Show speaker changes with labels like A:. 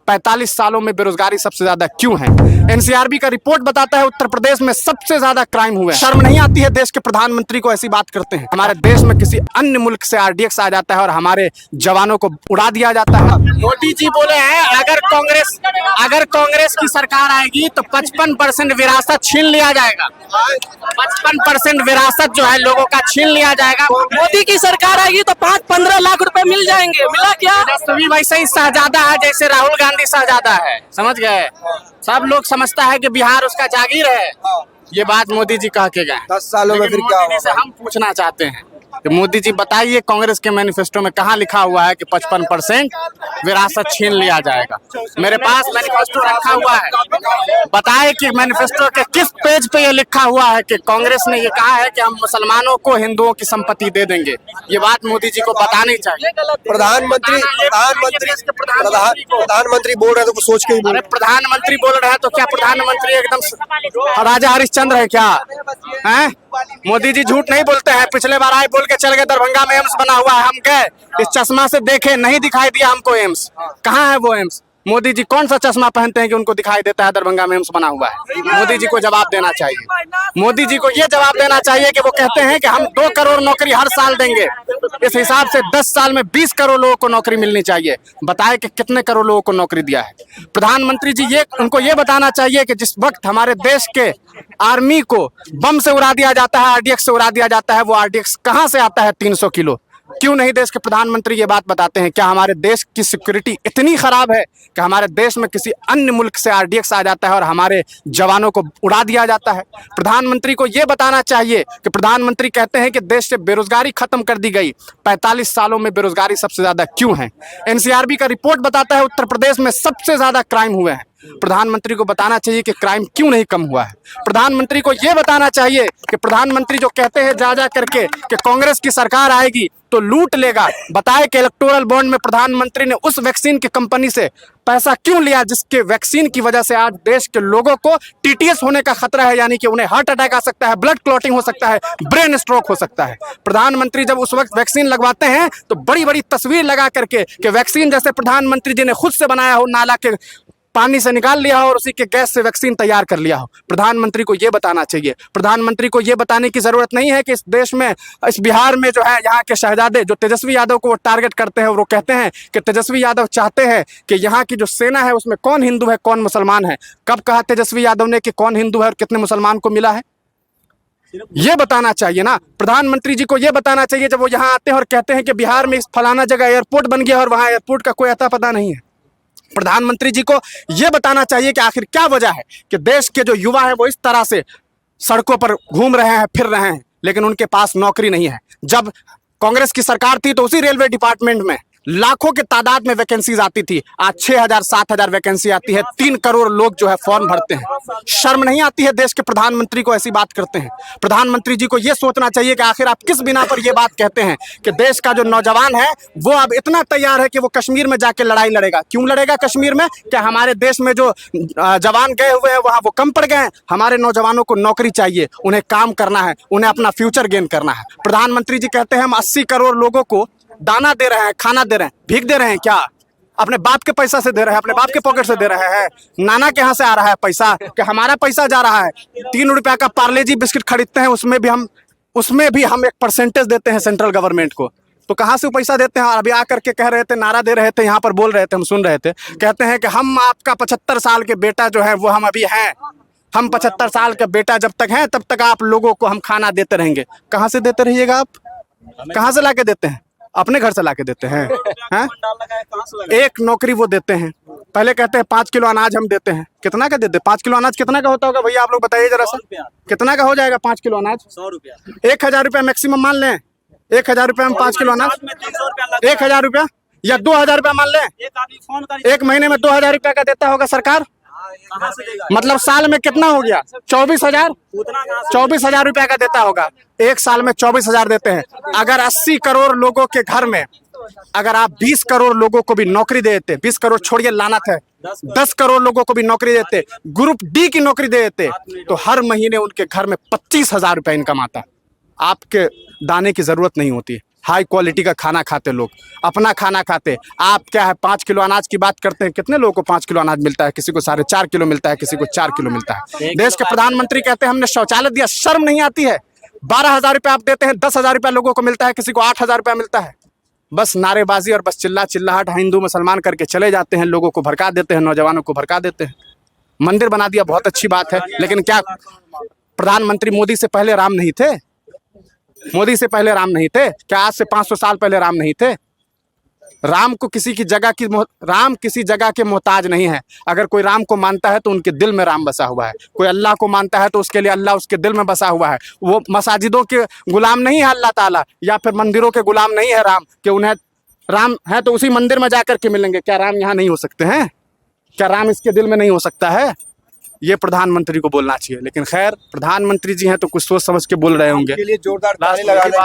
A: 45 सालों में बेरोजगारी सबसे ज्यादा क्यों है। एनसीआरबी का रिपोर्ट बताता है उत्तर प्रदेश में सबसे ज्यादा क्राइम हुए। शर्म नहीं आती है देश के प्रधानमंत्री को ऐसी बात करते हैं। हमारे देश में किसी अन्य मुल्क से आरडीएक्स आ जाता है और हमारे जवानों को उड़ा दिया जाता है। मोदी जी बोले हैं अगर कांग्रेस की सरकार आएगी तो 55% विरासत छीन लिया जाएगा। 55% विरासत जो है लोगों का छीन लिया जाएगा।
B: मोदी की सरकार आएगी तो 5-15 लाख रुपए मिल जाएंगे। मिला क्या?
A: सभी वैसे ही शहजादा है जैसे राहुल गांधी शहजादा है, समझ गए। सब लोग समझता है कि बिहार उसका जागीर है। ये बात मोदी जी कह के गए।
C: 10 सालों में फिर क्या होगा?
A: से हम पूछना चाहते हैं कि मोदी जी बताइए कांग्रेस के मैनिफेस्टो में कहाँ लिखा हुआ है कि 55% विरासत छीन लिया जाएगा। मेरे पास मैनिफेस्टो रखा हुआ है, बताए कि मैनिफेस्टो के किस पेज पे ये लिखा हुआ है कि कांग्रेस ने ये कहा है कि हम मुसलमानों को हिंदुओं की संपत्ति दे देंगे। ये बात मोदी जी को बतानी चाहिए।
C: प्रधानमंत्री बोल रहे हैं तो कुछ सोच के ही बोल
A: अरे प्रधानमंत्री बोल रहे हैं तो क्या प्रधानमंत्री एकदम राजा हरिश्चंद्र है क्या हैं? मोदी जी झूठ नहीं बोलते हैं। पिछले बार आए बोल के चल गए दरभंगा में एम्स बना हुआ है। हम गए इस चश्मा से देखे, नहीं दिखाई दिया हमको एम्स। कहाँ है वो एम्स? मोदी जी कौन सा चश्मा पहनते हैं कि उनको दिखाई देता है दरभंगा में एम्स बना हुआ है? मोदी जी को जवाब देना चाहिए। मोदी जी को ये जवाब देना चाहिए कि वो कहते हैं कि हम 2 करोड़ नौकरी हर साल देंगे। इस हिसाब से 10 साल में 20 करोड़ लोगों को नौकरी मिलनी चाहिए। बताए कि कितने करोड़ लोगों को नौकरी दिया है प्रधानमंत्री जी। उनको ये बताना चाहिए कि जिस वक्त हमारे देश के आर्मी को बम से उड़ा दिया जाता है, आरडीएक्स से उड़ा दिया जाता है, वो आरडीएक्स कहाँ से आता है 300 किलो? क्यों नहीं देश के प्रधानमंत्री ये बात बताते हैं? क्या हमारे देश की सिक्योरिटी इतनी खराब है कि हमारे देश में किसी अन्य मुल्क से आरडीएक्स आ जाता है और हमारे जवानों को उड़ा दिया जाता है? प्रधानमंत्री को ये बताना चाहिए कि प्रधानमंत्री कहते हैं कि देश से बेरोजगारी खत्म कर दी गई। 45 सालों में बेरोजगारी सबसे ज्यादा क्यों है। एनसीआरबी का रिपोर्ट बताता है उत्तर प्रदेश में सबसे ज्यादा क्राइम हुए हैं। प्रधानमंत्री को बताना चाहिए कि क्राइम क्यों नहीं कम हुआ है। प्रधानमंत्री को यह बताना चाहिए कि प्रधानमंत्री जो कहते हैं जा करके कि कांग्रेस की सरकार आएगी तो लूट लेगा, बताए कि इलेक्टोरल बॉन्ड में प्रधानमंत्री ने उस वैक्सीन की कंपनी से पैसा क्यों लिया जिसके वैक्सीन की वजह से आज देश के लोगों को टीटीएस होने का खतरा है, यानी कि उन्हें हार्ट अटैक आ सकता है, ब्लड क्लॉटिंग हो सकता है, ब्रेन स्ट्रोक हो सकता है। प्रधानमंत्री जब उस वक्त वैक्सीन लगवाते हैं तो बड़ी बड़ी तस्वीर लगा करके कि वैक्सीन जैसे प्रधानमंत्री जी ने खुद से बनाया हो, नाला के पानी से निकाल लिया हो और उसी के गैस से वैक्सीन तैयार कर लिया हो। प्रधानमंत्री को यह बताना चाहिए। प्रधानमंत्री को यह बताने की जरूरत नहीं है कि इस देश में, इस बिहार में जो है यहाँ के शहजादे जो तेजस्वी यादव को वो टारगेट करते हैं और वो कहते हैं कि तेजस्वी यादव चाहते हैं कि यहाँ की जो सेना है उसमें कौन हिंदू है कौन मुसलमान है। कब कहा तेजस्वी यादव ने कि कौन हिंदू है और कितने मुसलमान को मिला है? ये बताना चाहिए ना। प्रधानमंत्री जी को यह बताना चाहिए जब वो यहाँ आते हैं और कहते हैं कि बिहार में इस फलाना जगह एयरपोर्ट बन गया और वहाँ एयरपोर्ट का कोई अता पता नहीं है। प्रधानमंत्री जी को यह बताना चाहिए कि आखिर क्या वजह है कि देश के जो युवा है वो इस तरह से सड़कों पर घूम रहे हैं, फिर रहे हैं, लेकिन उनके पास नौकरी नहीं है। जब कांग्रेस की सरकार थी तो उसी रेलवे डिपार्टमेंट में लाखों के तादाद में वैकेंसीज आती थी। आज 6,000-7,000 वैकेंसी आती है। 3 करोड़ लोग जो है फॉर्म भरते हैं। शर्म नहीं आती है देश के प्रधानमंत्री को ऐसी बात करते हैं? प्रधानमंत्री जी को यह सोचना चाहिए कि आखिर आप किस बिना पर यह बात कहते हैं कि देश का जो नौजवान है वो अब इतना तैयार है कि वो कश्मीर में जाके लड़ाई लड़ेगा। क्यों लड़ेगा कश्मीर में? क्या हमारे देश में जो जवान गए हुए हैं वहां वो कम पड़ गए हैं? हमारे नौजवानों को नौकरी चाहिए, उन्हें काम करना है, उन्हें अपना फ्यूचर गेन करना है। प्रधानमंत्री जी कहते हैं हम 80 करोड़ लोगों को दाना दे रहे हैं, खाना दे रहे हैं। भीख दे रहे हैं क्या? अपने बाप के पैसा से दे रहे हैं, अपने बाप के पॉकेट से दे रहे हैं? नाना के यहाँ से आ रहा है पैसा कि हमारा पैसा जा रहा है? 3 रुपया का पार्ले जी बिस्किट खरीदते हैं, उसमें भी हम एक परसेंटेज देते हैं सेंट्रल गवर्नमेंट को। तो कहाँ से पैसा देते हैं? अभी आकर के कह रहे थे, नारा दे रहे थे, यहाँ पर बोल रहे थे, हम सुन रहे थे, कहते हैं कि हम आपका 75 साल के बेटा जो है वो हम अभी हैं। हम 75 साल का बेटा जब तक हैं तब तक आप लोगों को हम खाना देते रहेंगे। कहाँ से देते रहिएगा आप? कहाँ से लाके देते हैं? अपने घर से लाके देते हैं? एक नौकरी वो देते हैं। पहले कहते हैं 5 किलो अनाज हम देते हैं। कितना का देते? 5 किलो अनाज कितना का होता होगा भैया? आप लोग बताइए जरा सा, कितना का हो जाएगा 5 किलो अनाज?
B: 100 रुपया।
A: 1,000 रुपया मैक्सिमम मान लें। 1,000 रुपया में 5 किलो अनाज, 1,000 रुपया या 2,000 रुपया मान लें। एक महीने में 2,000 रुपया का देता होगा सरकार। मतलब साल में कितना हो गया? 24,000। 24,000 रुपया का देता होगा। एक साल में 24,000 देते हैं। अगर 80 करोड़ लोगों के घर में अगर आप 20 करोड़ लोगों को भी नौकरी दे देते, 20 करोड़ छोड़िए लानत है, 10 करोड़ लोगों को भी नौकरी देते, ग्रुप डी की नौकरी दे देते, तो हर महीने उनके घर में 25,000 रुपया इनकम आता। आपके दाने की जरूरत नहीं होती। हाई क्वालिटी का खाना खाते लोग, अपना खाना खाते। आप क्या है 5 किलो अनाज की बात करते हैं, कितने लोगों को 5 किलो अनाज मिलता है? किसी को 4.5 किलो मिलता है, किसी को 4 किलो मिलता है। देश के प्रधानमंत्री कहते हैं हमने शौचालय दिया, शर्म नहीं आती है? 12,000 रुपये आप देते हैं, 10,000 रुपये लोगों को मिलता है, किसी को 8,000 रुपया मिलता है। बस नारेबाजी और बस चिल्लाहट हिंदू मुसलमान करके चले जाते हैं, लोगों को भड़का देते हैं, नौजवानों को भड़का देते हैं। मंदिर बना दिया, बहुत अच्छी बात है, लेकिन क्या प्रधानमंत्री मोदी से पहले राम नहीं थे? मोदी से पहले राम नहीं थे क्या? आज से 500 साल पहले राम नहीं थे? राम को किसी जगह के मोहताज नहीं है। अगर कोई राम को मानता है तो उनके दिल में राम बसा हुआ है। कोई अल्लाह को मानता है तो उसके लिए अल्लाह उसके दिल में बसा हुआ है। वो मसाजिदों के गुलाम नहीं है अल्लाह ताला, या फिर मंदिरों के गुलाम नहीं है राम, कि उन्हें राम है तो उसी मंदिर में जाकर के मिलेंगे। क्या राम यहाँ नहीं हो सकते हैं? क्या राम इसके दिल में नहीं हो सकता है? ये प्रधानमंत्री को बोलना चाहिए। लेकिन खैर, प्रधानमंत्री जी हैं तो कुछ सोच समझ के बोल रहे होंगे।
C: के लिए जोरदार ताली लगाने